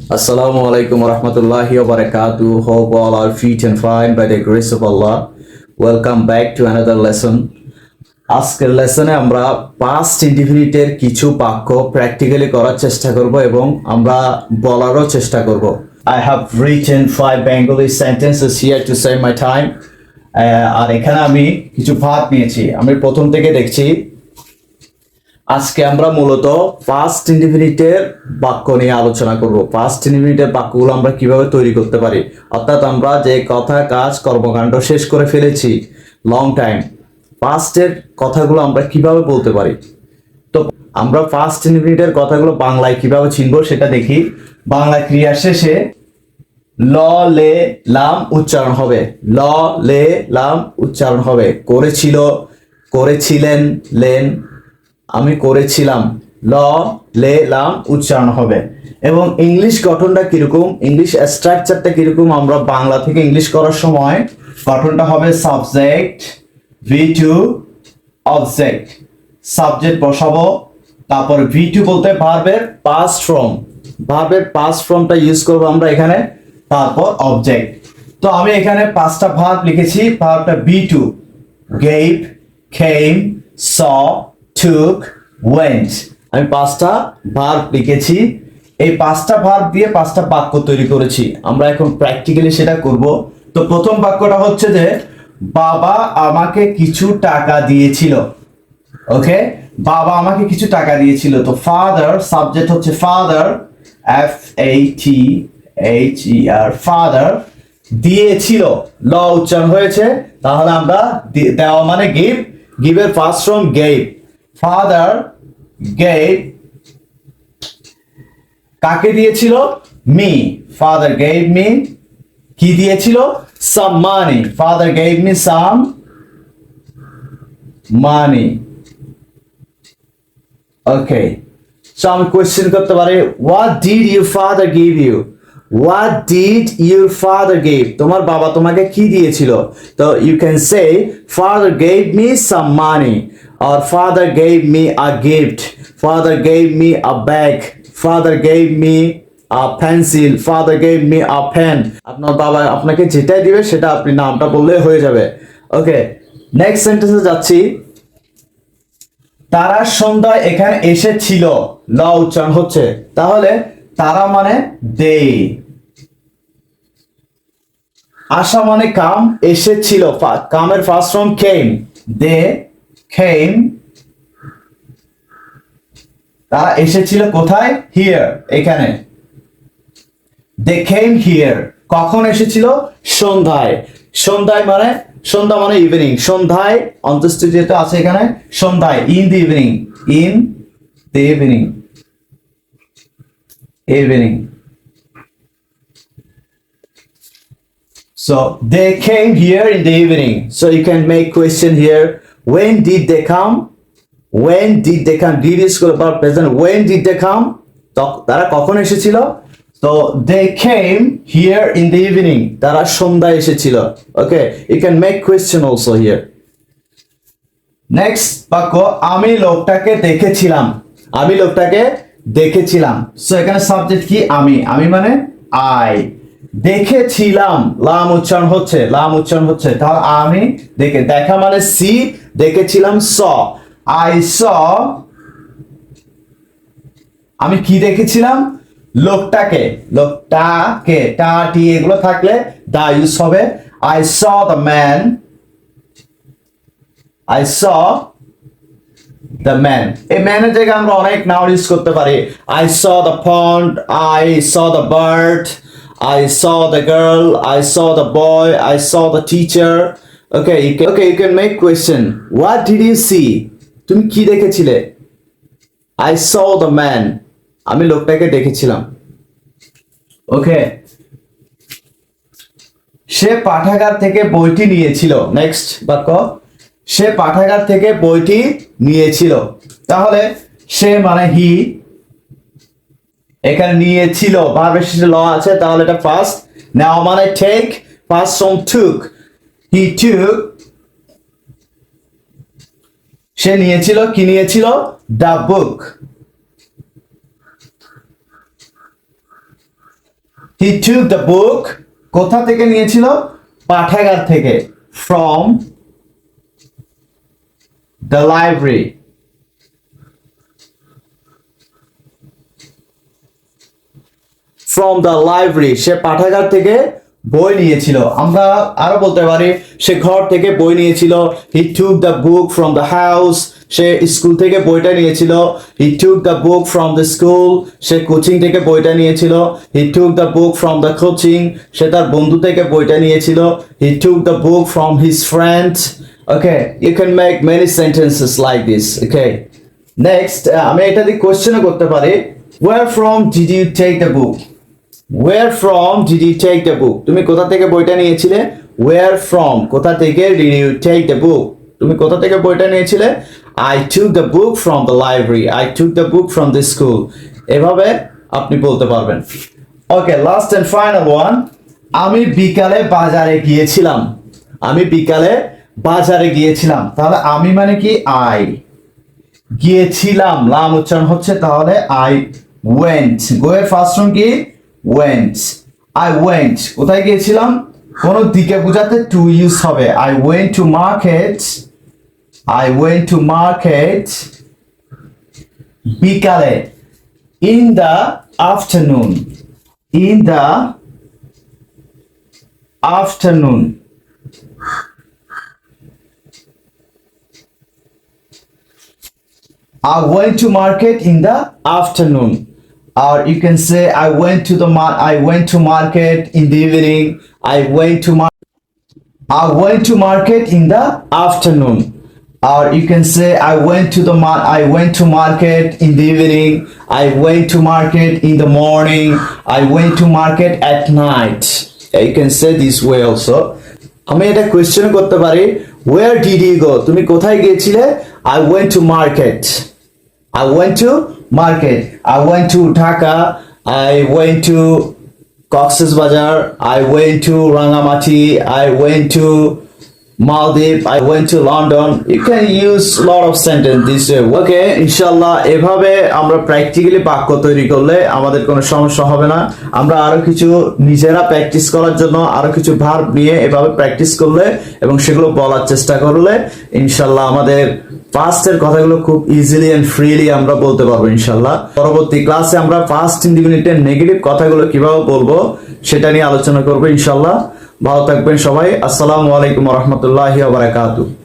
Assalamu alaikum wa rahmatullahi wa barakatuh. Hope all are fit and fine by the grace of Allah. Welcome back to another lesson. আজকের লেসনে আমরা past ইনডিফিনিটের কিছু বাক্য practically করার চেষ্টা করব এবং আমরা বলারও চেষ্টা করব। I have written 5 Bengali sentences here to save my time. আর এখানে আমি কিছু ভার্ব নিয়েছি। আমি প্রথম থেকে দেখছি। আজকে আমরা মূলত পাস্ট ইনডিফিনিটের বাক্য নিয়ে আলোচনা করব। পাস্ট ইনডিফিনিটের বাক্যগুলো আমরা কিভাবে তৈরি করতে পারি, অর্থাৎ আমরা যে কথা কাজ কর্মকাণ্ড শেষ করে ফেলেছি লং টাইম, পাস্টের কথাগুলো আমরা কিভাবে বলতে পারি। তো আমরা পাস্ট ইনডিফিনিটের কথাগুলো বাংলায় কিভাবে চিনবো সেটা দেখি। বাংলা ক্রিয়া শেষে ল লে লাম উচ্চারণ হবে। ল লে লাম উচ্চারণ হবে। করেছিল, করেছিলেন, লেন, আমি করেছিলাম, ল লে লাম উচ্চারণ হবে। এবং ইংলিশ গঠনটা কিরকম, ইংলিশ স্ট্রাকচারটা কিরকম, আমরা বাংলা থেকে ইংলিশ করার সময় গঠনটা হবে সাবজেক্ট V2 অবজেক্ট। সাবজেক্ট বসাবো, তারপর V2 বলতে ভার্বের পাস্ট ফর্ম, ভার্বের পাস্ট ফর্মটা ইউজ করব আমরা এখানে, তারপর অবজেক্ট। তো আমি এখানে পাঁচটা ভার্ব লিখেছি। ভার্বটা V2, gave, came, saw, took, went। আমি পাঁচটা ভার্ব লিখেছি। এই পাঁচটা ভার্ব দিয়ে পাঁচটা বাক্য তৈরি করেছি। আমরা এখন প্র্যাকটিক্যালি সেটা করব। তো প্রথম বাক্যটা হচ্ছে যে বাবা আমাকে কিছু টাকা দিয়েছিল। ওকে, বাবা আমাকে কিছু টাকা দিয়েছিল। তো ফাদার, সাবজেক্ট হচ্ছে ফাদার, FATHER, ফাদার, দিয়েছিল, ল উচ্চারণ হয়েছে, তাহলে আমরা দেওয়া মানে গিভ, গিভের first form gave. Father gave, কাকে দিয়েছিল? মি, ফাদার গেভ মি, কি দিয়েছিল? Some money, father gave me some money. Okay, so আমি কোয়েশ্চেন করতে পারি, what did your father give you? What did your father give? তোমার বাবা তোমাকে কি দিয়েছিল? তো you can say father gave me some money, or father gave me a gift, father gave me a bag, father gave me a pencil, father gave me a pen। আপনার বাবা আপনাকে যেটাই দিবে সেটা আপনি নামটা বললে হয়ে যাবে। ওকে, নেক্সট সেন্টেন্সে যাচ্ছি। তারা সন্ধ্যায় এখানে এসেছিল, ল উচ্চারণ হচ্ছে, তাহলে তারা মানে দে, আসা মানে কাম, এসেছিল কামের ফার্স্ট ফর্ম কেম, দে কেম, তারা এসেছিল কোথায়? হিয়ার, এখানে। দে কেম হিয়ার, কখন এসেছিল? সন্ধ্যায়। সন্ধ্যায় মানে, সন্ধ্যা মানে ইভিনিং, সন্ধ্যায় অন্ত্যেষ্টি যেটা আছে এখানে, সন্ধ্যায়, in the evening, in the evening, evening. So they came here in the evening. So you can make question here. When did they come? When did they come? Did is about present. When did they come? তারা কখন এসেছিল? So they came here in the evening. তারা সন্ধ্যায় এসেছিল। Okay, you can make question also here. Next বাক্য, আমি লোকটাকে দেখেছিলাম। আমি লোকটাকে দেখেছিলাম। So এখানে সাবজেক্ট কি? আমি, আমি মানে I। দেখেছিলাম, লাম উচ্চারণ হচ্ছে, লাম উচ্চারণ হচ্ছে, তাহলে আমি দেখে, দেখা মানে সি, দেখেছিলাম স, আই স, আমি কি দেখেছিলাম? লোকটাকে, লোকটাকে, টা টি এগুলো থাকলে দা ইউজ হবে। I saw the man, I saw the man. এই ম্যানের জায়গায় আমরা অনেক নাউন ইউজ করতে পারি। I saw the pond, I saw the bird, I saw the girl, I saw the boy, I saw the teacher. Okay, you can make question. What did you see? তুমি কি দেখেছিলে? I saw the man. আমি লোকটাকে দেখেছিলাম। ওকে, সে পাঠাগার থেকে বইটি নিয়েছিল। নেক্সট বাক্য, সে পাঠাগার থেকে বইটি নিয়েছিল। তাহলে সে মানে হি, এখানে নিয়েছিল, ভার্বের শেষে ল আছে, তাহলে এটা ফার্স্ট। নাও মানে টেক, ফার্স্ট ফর্ম টুক, হি টুক। সে নিয়েছিল, কি নিয়েছিল? The book. He took the book কোথা থেকে নিয়েছিল? পাঠাগার থেকে। From the library. From the library, সে পাঠাগার থেকে বই নিয়েছিল। আমরা আরো বলতে পারি সে ঘর থেকে বই নিয়েছিল। He took the book from the house, say school থেকে বইটা নিয়েছিল। He took the book from the school, say coaching থেকে বইটা নিয়েছিল। He took the book from the coaching, সে তার বন্ধু থেকে বইটা নিয়েছিল। He took the book from his friend. Okay, you can make many sentences like this. Okay, next আমি এটা দিয়ে কোশ্চেনও করতে পারি, where from did you take the book? Where from did you take the book? তুমি কোথা থেকে বইটা নিয়েছিলে? Where from, কোথা থেকে did you take the book? তুমি কোথা থেকে বইটা নিয়েছিলে? I took the book from the library. I took the book from the school. এভাবে আপনি বলতে পারবেন। Okay, last and final one. আমি বিকালে বাজারে গিয়েছিলাম। আমি বিকালে বাজারে গিয়েছিলাম। তাহলে আমি মানে কি? I গিয়েছিলাম, লাম উচ্চারণ হচ্ছে, তাহলে I went. go এর ফার্স্ট ফর্ম কি? went. I went. কোথায় গিয়েছিলাম? কোন দিকে বোঝাতে টু ইউজ হবে। I went to market. I went to market বিকালে। in the afternoon. in the afternoon. I went to market in the afternoon. Or you can say I went to market in the evening. I went to market in the afternoon. Or you can say I went to market in the evening. I went to market in the morning. I went to market at night. You can say this way also. আমি এটা question করতে পারি, where did you go? তুমি কোথায় গিয়েছিলে? I went to market. I went to market. I went to Dhaka. I went to Cox's Bazar. I went to Rangamati. I went to Maldives. I went to London. You can use a lot of sentence this way. Okay, inshallah এভাবে আমরা practically বাক্য তৈরি করলে আমাদের কোনো সমস্যা হবে না। আমরা আরো কিছু নিজেরা প্র্যাকটিস করার জন্য আরো কিছু ভার্ব নিয়ে এভাবে প্র্যাকটিস করলে এবং সেগুলো বলার চেষ্টা করলে ইনশাল্লাহ আমাদের পাস্টের কথাগুলো খুব ইজিলি এন্ড ফ্রিলি আমরা বলতে পারবো ইনশাল্লাহ। পরবর্তী ক্লাসে আমরা পাস্ট ইনডিফিনিটের নেগেটিভ কথাগুলো কিভাবে বলবো সেটা নিয়ে আলোচনা করবো ইনশাল্লাহ। ভালো থাকবেন সবাই। আসসালামু আলাইকুম ওয়া রাহমাতুল্লাহি ওয়া বারাকাতুহু।